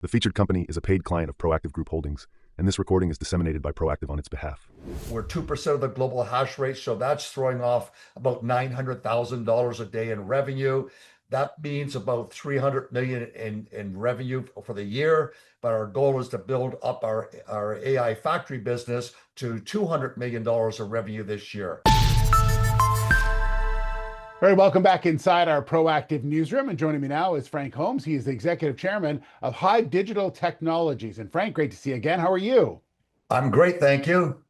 The featured company is a paid client of Proactive Group Holdings, and this recording is disseminated by Proactive on its behalf. We're 2% of the global hash rate, so that's throwing off about $900,000 a day in revenue. That means about 300 million in revenue for the year. But our goal is to build up our AI factory business to $200 million of revenue this year. All right, welcome back inside our Proactive newsroom. And joining me now is Frank Holmes. He is the executive chairman of HIVE Digital Technologies. And Frank, great to see you again. How are you? I'm great, thank you.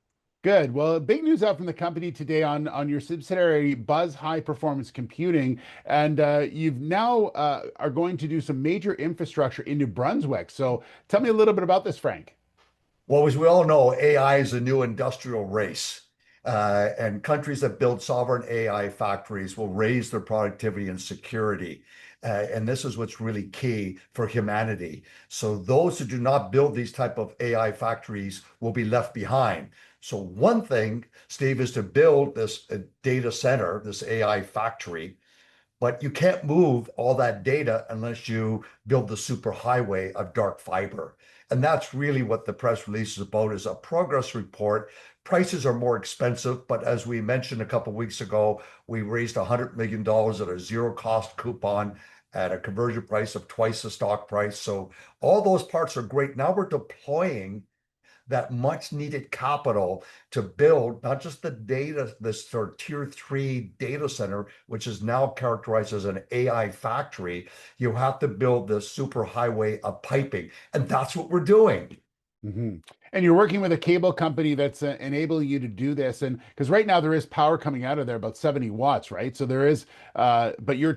Good. Well, big news out from the company today on your subsidiary Buzz High Performance Computing, and you've now are going to do some major infrastructure in New Brunswick. So tell me a little bit about this, Frank. Well, as we all know, AI is a new industrial race. And countries that build sovereign AI factories will raise their productivity and security. And this is what's really key for humanity. So those who do not build these type of AI factories will be left behind. So one thing, Steve, is to build this data center, this AI factory, but you can't move all that data unless you build the superhighway of dark fiber. And that's really what the press release is about, is a progress report. Prices are more expensive, but as we mentioned a couple of weeks ago, we raised $100 million at a zero cost coupon at a conversion price of twice the stock price. So all those parts are great. Now we're deploying that much needed capital to build not just the data, this sort of tier 3 data center, which is now characterized as an AI factory. You have to build the super highway of piping, and that's what we're doing. Mm-hmm. And you're working with a cable company that's enabling you to do this, and because right now there is power coming out of there about 70 watts, right? So there is, but you're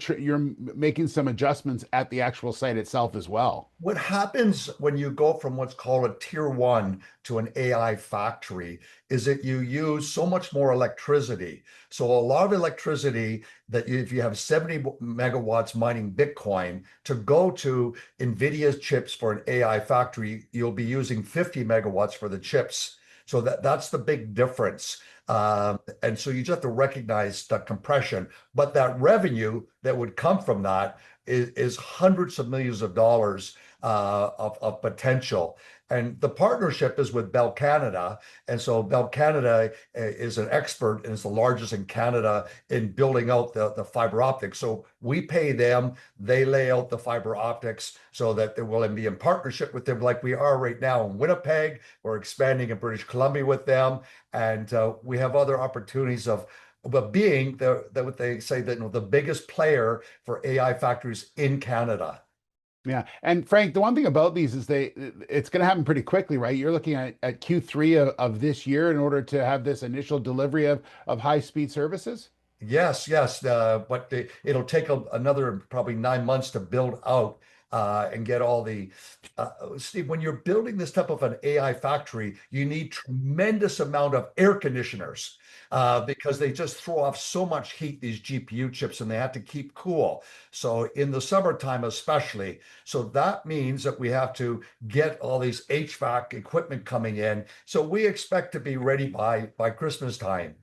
making some adjustments at the actual site itself as well. What happens when you go from what's called a tier 1 to an AI factory is that you use so much more electricity. So a lot of electricity that if you have 70 megawatts mining Bitcoin, to go to NVIDIA's chips for an AI factory, you'll be using 50 megawatts for the chips. So that's the big difference. And so you just have to recognize the compression, but that revenue that would come from that is hundreds of millions of dollars of potential. And the partnership is with Bell Canada. And so Bell Canada is an expert and is the largest in Canada in building out the fiber optics. So we pay them, they lay out the fiber optics so that they will be in partnership with them like we are right now in Winnipeg. We're expanding in British Columbia with them. And we have other opportunities of being what they say that the biggest player for AI factories in Canada. Yeah. And Frank, the one thing about these is it's going to happen pretty quickly, right? You're looking at Q3 of this year in order to have this initial delivery of high speed services. Yes, yes, but it'll take another probably 9 months to build out and get all the. Steve, when you're building this type of an AI factory, you need tremendous amount of air conditioners because they just throw off so much heat, these GPU chips, and they have to keep cool. So in the summertime especially. So that means that we have to get all these HVAC equipment coming in. So we expect to be ready by Christmas time.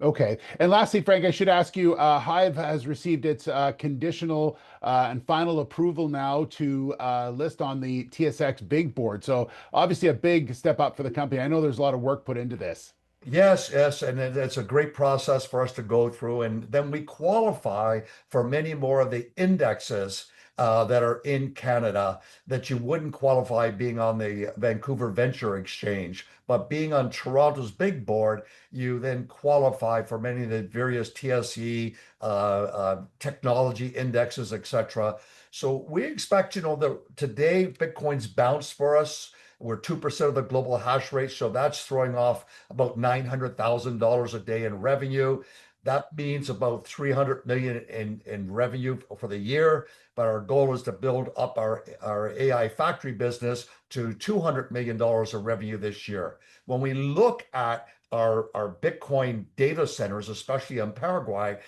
Okay. And lastly, Frank, I should ask you, Hive has received its conditional and final approval now to list on the TSX big board. So obviously a big step up for the company. I know there's a lot of work put into this. Yes, yes, and it's a great process for us to go through, and then we qualify for many more of the indexes that are in Canada that you wouldn't qualify being on the Vancouver Venture Exchange, but being on Toronto's big board, you then qualify for many of the various TSE technology indexes, etc. So we expect, that today Bitcoin's bounced for us. We're 2% of the global hash rate, so that's throwing off about $900,000 a day in revenue. That means about 300 million in revenue for the year. But our goal is to build up our AI factory business to $200 million of revenue this year. When we look at our Bitcoin data centers, especially in Paraguay,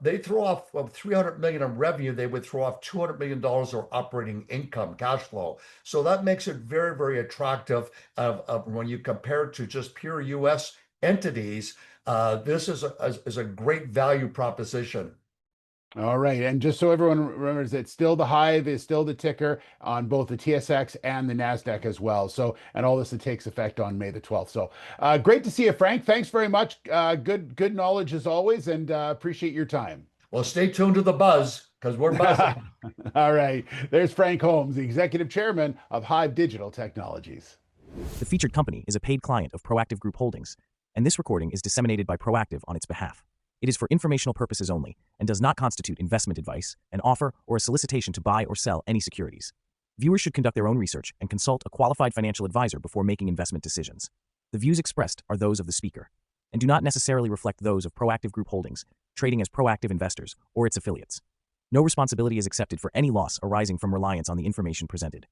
they throw off 300 million in revenue. They would throw off $200 million of operating income, cash flow. So that makes it very, very attractive when you compare it to just pure US entities. This is a great value proposition. All right. And just so everyone remembers that still the Hive is still the ticker on both the TSX and the Nasdaq as well. So, and all this it takes effect on May the 12th. So great to see you, Frank. Thanks very much. Good knowledge as always, and appreciate your time. Well, stay tuned to the buzz because we're buzzing. All right. There's Frank Holmes, the executive chairman of HIVE Digital Technologies. The featured company is a paid client of Proactive Group Holdings, and this recording is disseminated by Proactive on its behalf. It is for informational purposes only and does not constitute investment advice, an offer, or a solicitation to buy or sell any securities. Viewers should conduct their own research and consult a qualified financial advisor before making investment decisions. The views expressed are those of the speaker and do not necessarily reflect those of Proactive Group Holdings, trading as Proactive Investors or its affiliates. No responsibility is accepted for any loss arising from reliance on the information presented.